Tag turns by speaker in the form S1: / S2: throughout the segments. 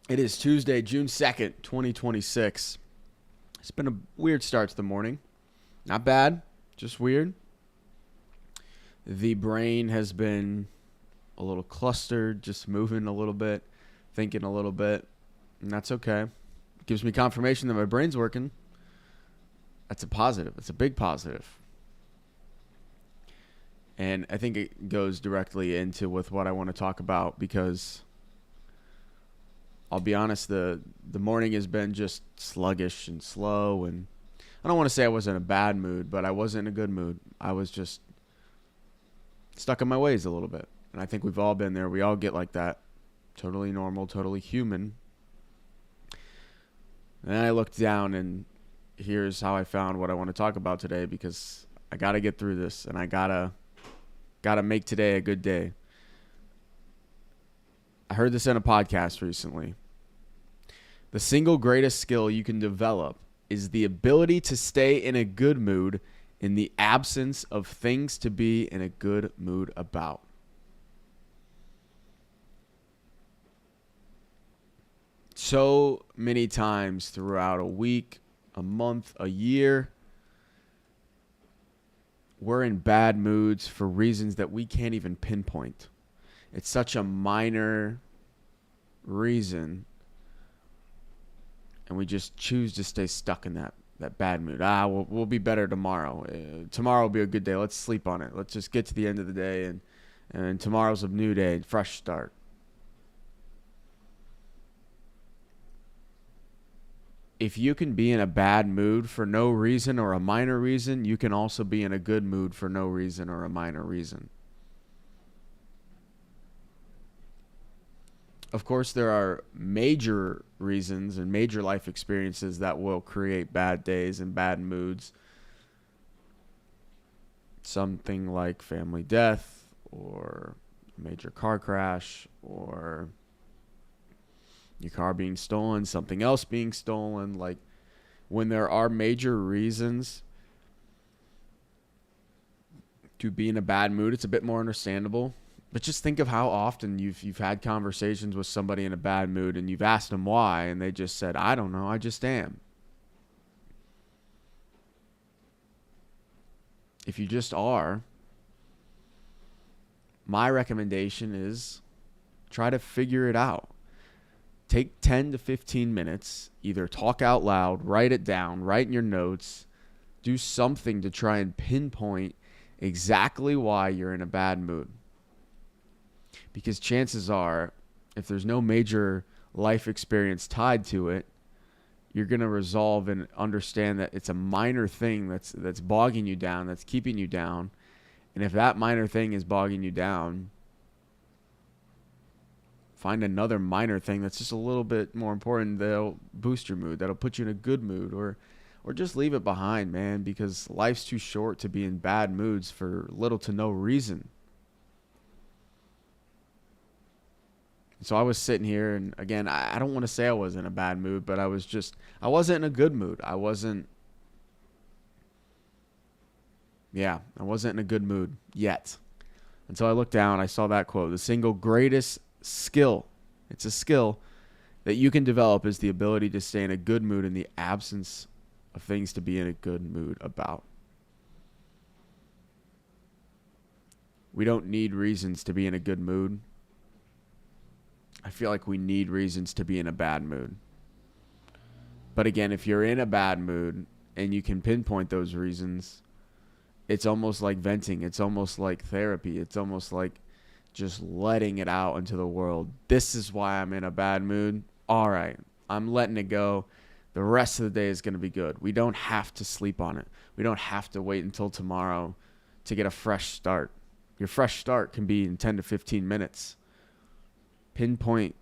S1: It is Tuesday, June 2nd, 2026. It's been a weird start to the morning. Not bad, just weird. The brain has been a little clustered, just moving a little bit, thinking a little bit, and that's okay. It gives me confirmation that my brain's working. That's a positive. It's a big positive. And I think it goes directly into with what I want to talk about because I'll be honest, the morning has been just sluggish and slow, and I don't want to say I was in a bad mood, but I wasn't in a good mood. I was just stuck in my ways a little bit. And I think we've all been there. We all get like that. Totally normal, totally human. And then I looked down, and here's how I found what I want to talk about today, because I got to get through this, and I gotta make today a good day. I heard this in a podcast recently. The single greatest skill you can develop is the ability to stay in a good mood in the absence of things to be in a good mood about. So many times throughout a week, a month, a year, we're in bad moods for reasons that we can't even pinpoint. It's such a minor reason, and we just choose to stay stuck in that bad mood. We'll be better tomorrow. Tomorrow will be a good day. Let's sleep on it. Let's just get to the end of the day, and tomorrow's a new day, fresh start. If you can be in a bad mood for no reason or a minor reason, you can also be in a good mood for no reason or a minor reason. Of course, there are major reasons and major life experiences that will create bad days and bad moods. Something like family death or a major car crash or your car being stolen, something else being stolen. Like, when there are major reasons to be in a bad mood, it's a bit more understandable. But just think of how often you've had conversations with somebody in a bad mood and you've asked them why, and they just said, "I don't know, I just am." If you just are, my recommendation is try to figure it out. Take 10 to 15 minutes, either talk out loud, write it down, write in your notes, do something to try and pinpoint exactly why you're in a bad mood. Because chances are, if there's no major life experience tied to it, you're going to resolve and understand that it's a minor thing that's bogging you down, that's keeping you down. And if that minor thing is bogging you down, find another minor thing that's just a little bit more important that'll boost your mood, that'll put you in a good mood, or just leave it behind, man, because life's too short to be in bad moods for little to no reason. So I was sitting here, and again, I don't want to say I was in a bad mood, but I wasn't in a good mood. I wasn't in a good mood yet. Until I looked down, I saw that quote: the single greatest skill, it's a skill that you can develop, is the ability to stay in a good mood in the absence of things to be in a good mood about. We don't need reasons to be in a good mood. I feel like we need reasons to be in a bad mood. But again, if you're in a bad mood and you can pinpoint those reasons, it's almost like venting. It's almost like therapy. It's almost like just letting it out into the world. This is why I'm in a bad mood. All right, I'm letting it go. The rest of the day is going to be good. We don't have to sleep on it. We don't have to wait until tomorrow to get a fresh start. Your fresh start can be in 10 to 15 minutes. Pinpoint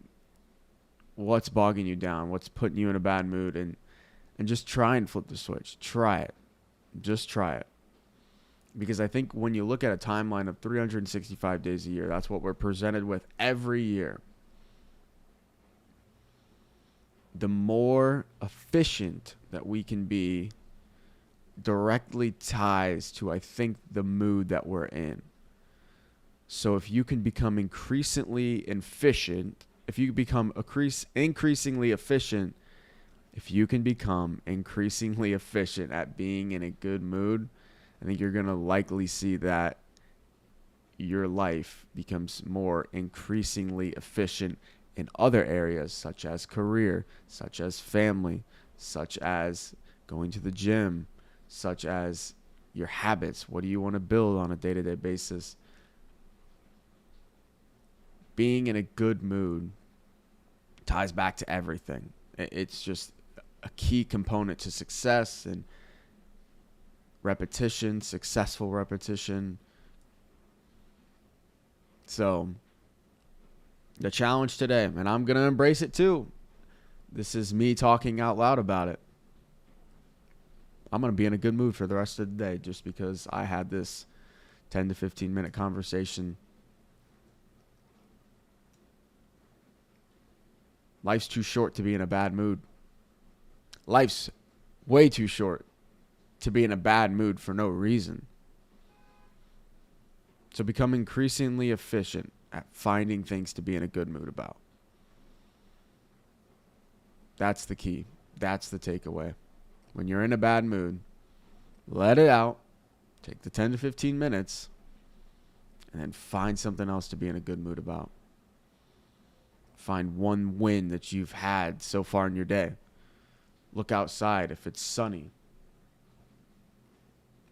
S1: what's bogging you down, what's putting you in a bad mood, and just try and flip the switch. Try it. Just try it. Because I think when you look at a timeline of 365 days a year, that's what we're presented with every year. The more efficient that we can be directly ties to, I think, the mood that we're in. So if you can become increasingly efficient if you become increasingly efficient, if you can become increasingly efficient at being in a good mood, I think you're going to likely see that your life becomes more increasingly efficient in other areas, such as career, such as family, such as going to the gym, such as your habits. What do you want to build on a day-to-day basis? Being in a good mood ties back to everything. It's just a key component to success and repetition, successful repetition. So the challenge today, and I'm going to embrace it too. This is me talking out loud about it. I'm going to be in a good mood for the rest of the day just because I had this 10 to 15 minute conversation. Life's too short to be in a bad mood. Life's way too short to be in a bad mood for no reason. So become increasingly efficient at finding things to be in a good mood about. That's the key. That's the takeaway. When you're in a bad mood, let it out. Take the 10 to 15 minutes and then find something else to be in a good mood about. Find one win that you've had so far in your day. Look outside if it's sunny.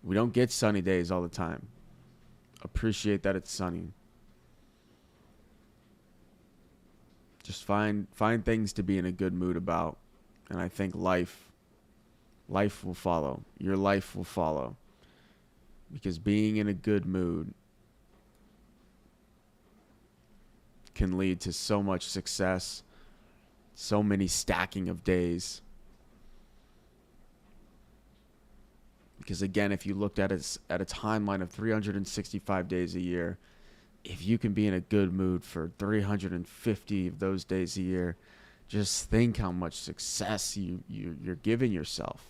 S1: We don't get sunny days all the time. Appreciate that it's sunny. Just find things to be in a good mood about. And I think life will follow. Your life will follow. Because being in a good mood can lead to so much success, so many stacking of days. Because again, if you looked at it at a timeline of 365 days a year, if you can be in a good mood for 350 of those days a year, just think how much success you're giving yourself.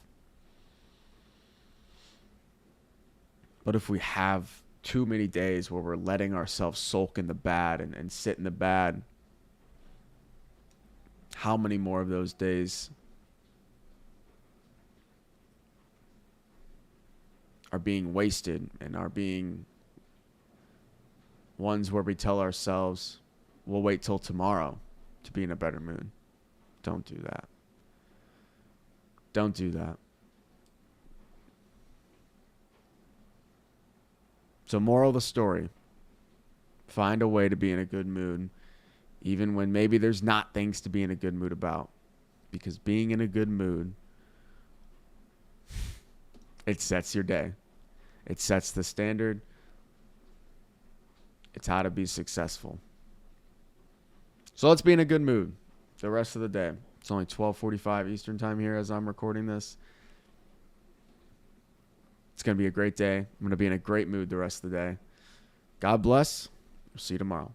S1: But if we have too many days where we're letting ourselves sulk in the bad and sit in the bad, how many more of those days are being wasted and are being ones where we tell ourselves, we'll wait till tomorrow to be in a better mood? Don't do that. Don't do that. So moral of the story, find a way to be in a good mood, even when maybe there's not things to be in a good mood about. Because being in a good mood, it sets your day. It sets the standard. It's how to be successful. So let's be in a good mood the rest of the day. It's only 12:45 Eastern time here as I'm recording this. It's going to be a great day. I'm going to be in a great mood the rest of the day. God bless. We'll see you tomorrow.